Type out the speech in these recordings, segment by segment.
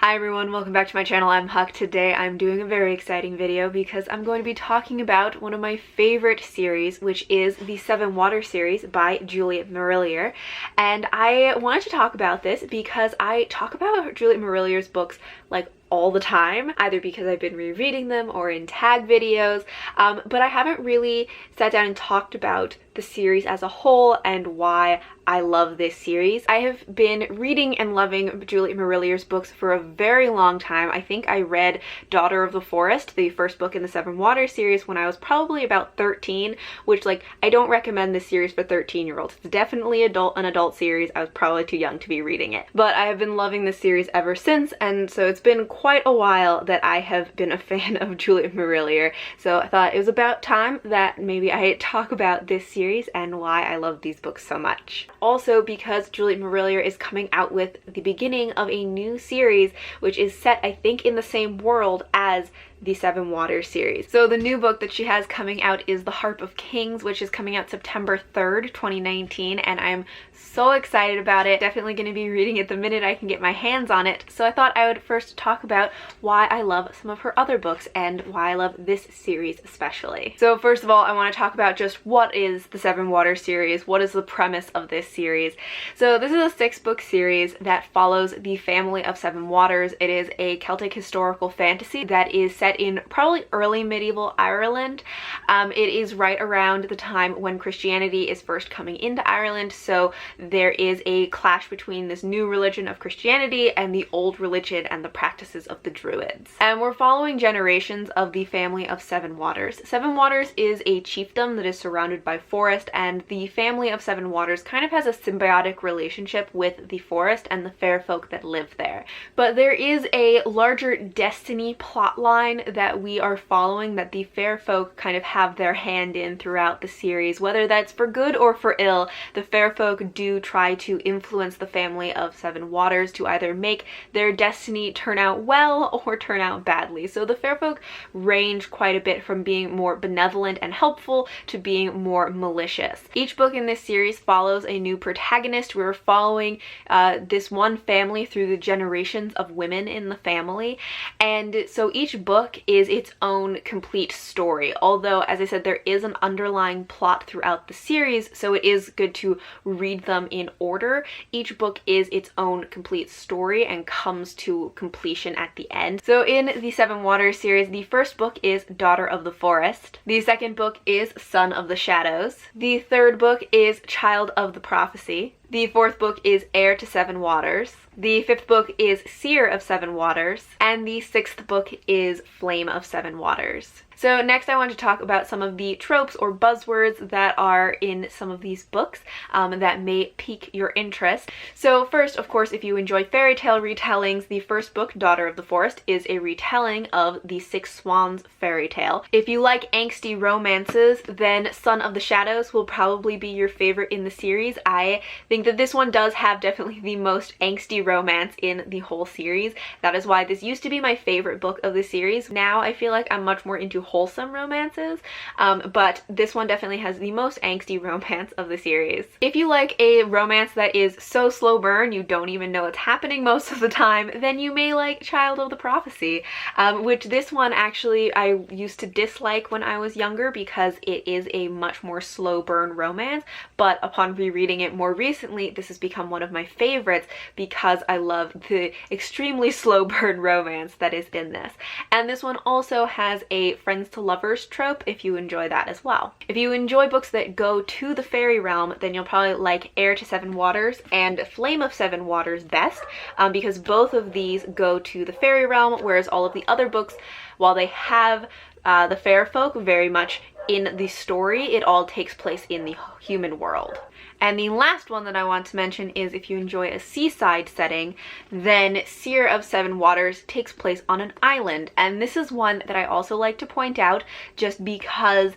Hi everyone, welcome back to my channel. I'm Huck. Today I'm doing a very exciting video because I'm going to be talking about one of my favorite series, which is the Sevenwaters series by Juliet Marillier. And I wanted to talk about this because I talk about Juliet Marillier's books like all the time, either because I've been rereading them or in tag videos, but I haven't really sat down and talked about the series as a whole and why I love this series. I have been reading and loving Juliet Marillier's books for a very long time. I think I read Daughter of the Forest, the first book in the Sevenwaters series, when I was probably about 13, which, like, I don't recommend this series for 13-year-olds. It's definitely an adult series. I was probably too young to be reading it. But I have been loving this series ever since, and so it's been quite a while that I have been a fan of Juliet Marillier. So I thought it was about time that maybe I talk about this series and why I love these books so much. Also, because Juliet Marillier is coming out with the beginning of a new series, which is set, I think, in the same world as the Sevenwaters series. So the new book that she has coming out is The Harp of Kings, which is coming out September 3rd, 2019, and I'm so excited about it. Definitely going to be reading it the minute I can get my hands on it. So I thought I would first talk about why I love some of her other books and why I love this series especially. So first of all, I want to talk about just what is the Sevenwaters series, what is the premise of this series. So this is a 6-book series that follows the family of Sevenwaters. It is a Celtic historical fantasy that is set in probably early medieval Ireland. It is right around the time when Christianity is first coming into Ireland, so there is a clash between this new religion of Christianity and the old religion and the practices of the Druids. And we're following generations of the family of Sevenwaters. Sevenwaters is a chiefdom that is surrounded by forest, and the family of Sevenwaters kind of has a symbiotic relationship with the forest and the fair folk that live there. But there is a larger destiny plotline that we are following that the fair folk kind of have their hand in throughout the series. Whether that's for good or for ill, the fair folk do try to influence the family of Sevenwaters to either make their destiny turn out well or turn out badly. So the fair folk range quite a bit from being more benevolent and helpful to being more malicious. Each book in this series follows a new protagonist. We're following this one family through the generations of women in the family, and so each book is its own complete story. Although, as I said, there is an underlying plot throughout the series, so it is good to read them in order. Each book is its own complete story and comes to completion at the end. So in the Sevenwaters series, the first book is Daughter of the Forest. The second book is Son of the Shadows. The third book is Child of the Prophecy. The fourth book is Heir to Sevenwaters. The fifth book is Seer of Sevenwaters. And the sixth book is Flame of Sevenwaters. So next I want to talk about some of the tropes or buzzwords that are in some of these books that may pique your interest. So first, of course, if you enjoy fairy tale retellings, the first book, Daughter of the Forest, is a retelling of the Six Swans fairy tale. If you like angsty romances, then Son of the Shadows will probably be your favorite in the series. I think that this one does have definitely the most angsty romance in the whole series. That is why this used to be my favorite book of the series. Now I feel like I'm much more into wholesome romances, but this one definitely has the most angsty romance of the series. If you like a romance that is so slow burn you don't even know what's happening most of the time, then you may like Child of the Prophecy, which this one actually I used to dislike when I was younger because it is a much more slow burn romance, but upon rereading it more recently, this has become one of my favorites because I love the extremely slow burn romance that is in this. And this one also has a friends to lovers trope if you enjoy that as well. If you enjoy books that go to the fairy realm, then you'll probably like Heir to Sevenwaters and Flame of Sevenwaters best, because both of these go to the fairy realm, whereas all of the other books, while they have the fair folk very much in the story, it all takes place in the human world. And the last one that I want to mention is if you enjoy a seaside setting, then Seer of Sevenwaters takes place on an island. And this is one that I also like to point out just because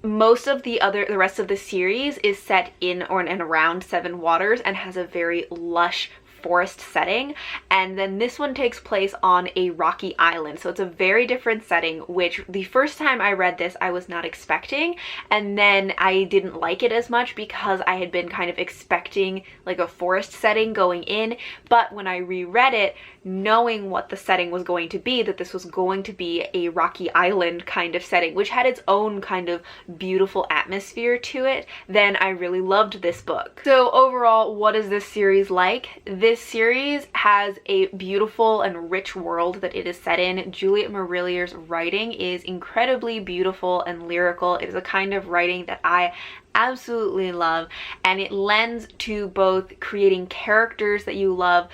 most of the rest of the series is set in or and around Sevenwaters and has a very lush forest setting, and then this one takes place on a rocky island. So it's a very different setting, which the first time I read this I was not expecting, and then I didn't like it as much because I had been kind of expecting like a forest setting going in. But when I reread it, knowing what the setting was going to be, that this was going to be a rocky island kind of setting, which had its own kind of beautiful atmosphere to it, then I really loved this book. So overall, what is this series like? This series has a beautiful and rich world that it is set in. Juliet Marillier's writing is incredibly beautiful and lyrical. It is a kind of writing that I absolutely love, and it lends to both creating characters that you love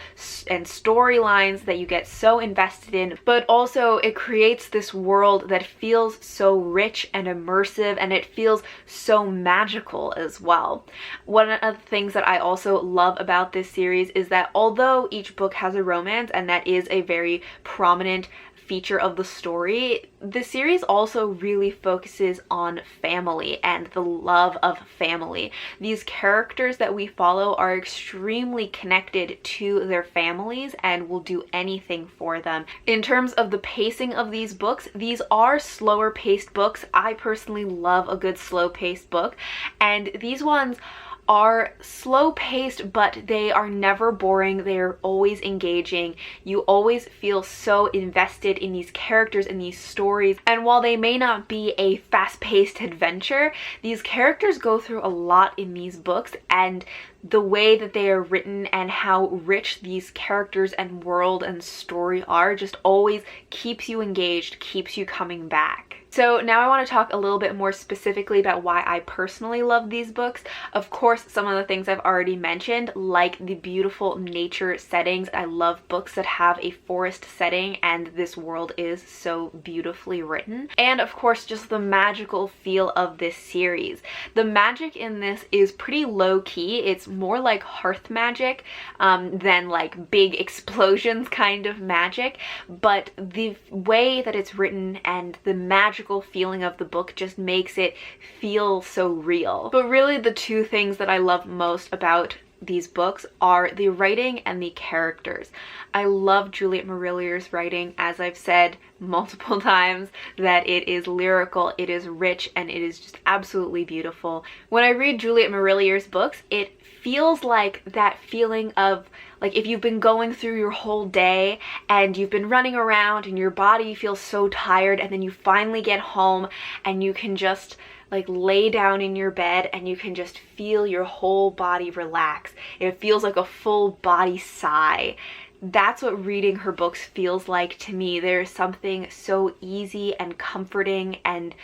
and storylines that you get so invested in, but also it creates this world that feels so rich and immersive, and it feels so magical as well. One of the things that I also love about this series is that although each book has a romance, and that is a very prominent feature of the story, the series also really focuses on family and the love of family. These characters that we follow are extremely connected to their families and will do anything for them. In terms of the pacing of these books, these are slower paced books. I personally love a good slow paced book, and these ones are slow paced, but they are never boring. They're always engaging. You always feel so invested in these characters and these stories. And while they may not be a fast paced adventure, these characters go through a lot in these books, and the way that they are written and how rich these characters and world and story are just always keeps you engaged, keeps you coming back. So now I want to talk a little bit more specifically about why I personally love these books. Of course, some of the things I've already mentioned, like the beautiful nature settings. I love books that have a forest setting, and this world is so beautifully written. And of course, just the magical feel of this series. The magic in this is pretty low-key. It's more like hearth magic than like big explosions kind of magic, but the way that it's written and the magical feeling of the book just makes it feel so real. But really the two things that I love most about these books are the writing and the characters. I love Juliet Marillier's writing. As I've said multiple times, that it is lyrical, it is rich, and it is just absolutely beautiful. When I read Juliet Marillier's books, it feels like that feeling of like if you've been going through your whole day and you've been running around and your body feels so tired, and then you finally get home and you can just like lay down in your bed and you can just feel your whole body relax. It feels like a full body sigh. That's what reading her books feels like to me. There's something so easy and comforting and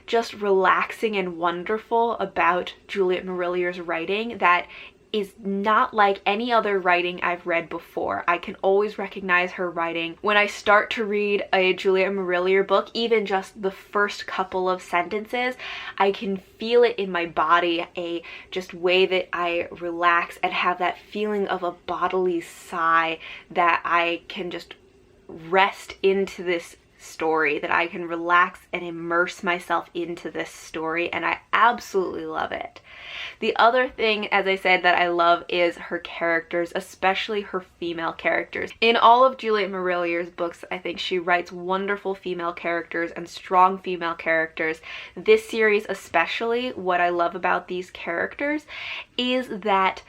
just relaxing and wonderful about Juliet Marillier's writing that is not like any other writing I've read before. I can always recognize her writing. When I start to read a Juliet Marillier book, even just the first couple of sentences, I can feel it in my body, a just way that I relax and have that feeling of a bodily sigh, that I can just rest into this story, that I can relax and immerse myself into this story, and I absolutely love it. The other thing, as I said, that I love is her characters, especially her female characters. In all of Juliet Marillier's books, I think she writes wonderful female characters and strong female characters. This series especially, what I love about these characters is that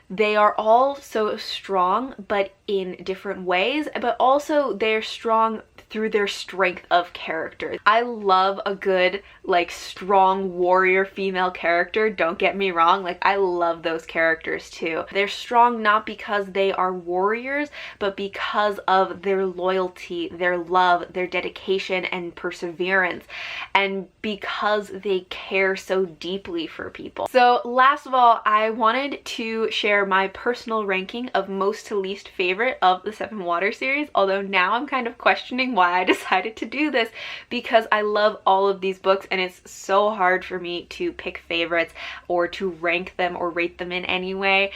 they are all so strong, but in different ways, but also they're strong through their strength of character. I love a good, like, strong warrior female character, don't get me wrong, like, I love those characters too. They're strong not because they are warriors, but because of their loyalty, their love, their dedication and perseverance, and because they care so deeply for people. So last of all, I wanted to share my personal ranking of most to least favorite of the Sevenwaters series, although now I'm kind of questioning why I decided to do this, because I love all of these books and it's so hard for me to pick favorites or to rank them or rate them in any way,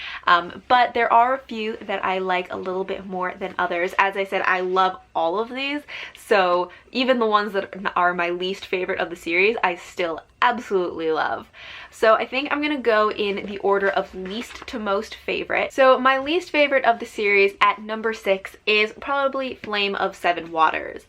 but there are a few that I like a little bit more than others. As I said, I love all of these, so even the ones that are my least favorite of the series, I still absolutely love. So I think I'm gonna go in the order of least to most favorite. So my least favorite of the series at number 6 is probably Flame of Seven Waters.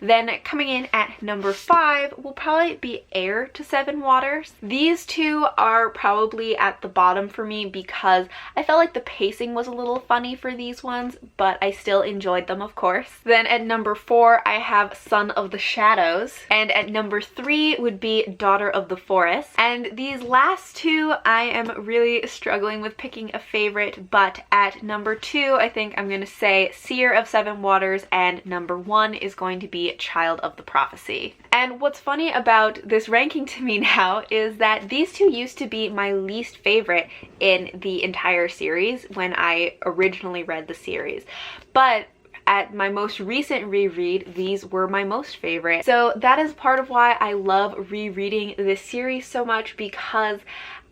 Then coming in at number 5 will probably be Heir to Seven Waters. These two are probably at the bottom for me because I felt like the pacing was a little funny for these ones, but I still enjoyed them, of course. Then at number 4 I have Son of the Shadows, and at number 3 would be Daughter of the Forest. And these last two I am really struggling with picking a favorite, but at number 2 I think I'm gonna say Seer of Seven Waters, and number 1 is going to be Child of the Prophecy. And what's funny about this ranking to me now is that these two used to be my least favorite in the entire series when I originally read the series, but at my most recent reread, these were my most favorite. So that is part of why I love rereading this series so much, because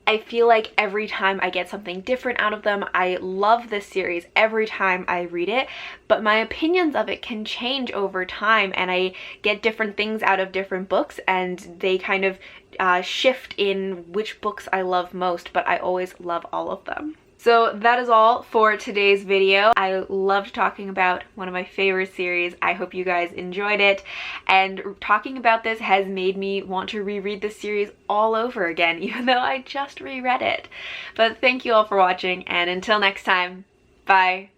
I feel like every time I get something different out of them. I love this series every time I read it, but my opinions of it can change over time, and I get different things out of different books, and they kind of shift in which books I love most, but I always love all of them. So that is all for today's video. I loved talking about one of my favorite series. I hope you guys enjoyed it, and talking about this has made me want to reread this series all over again, even though I just reread it. But thank you all for watching, and until next time, bye!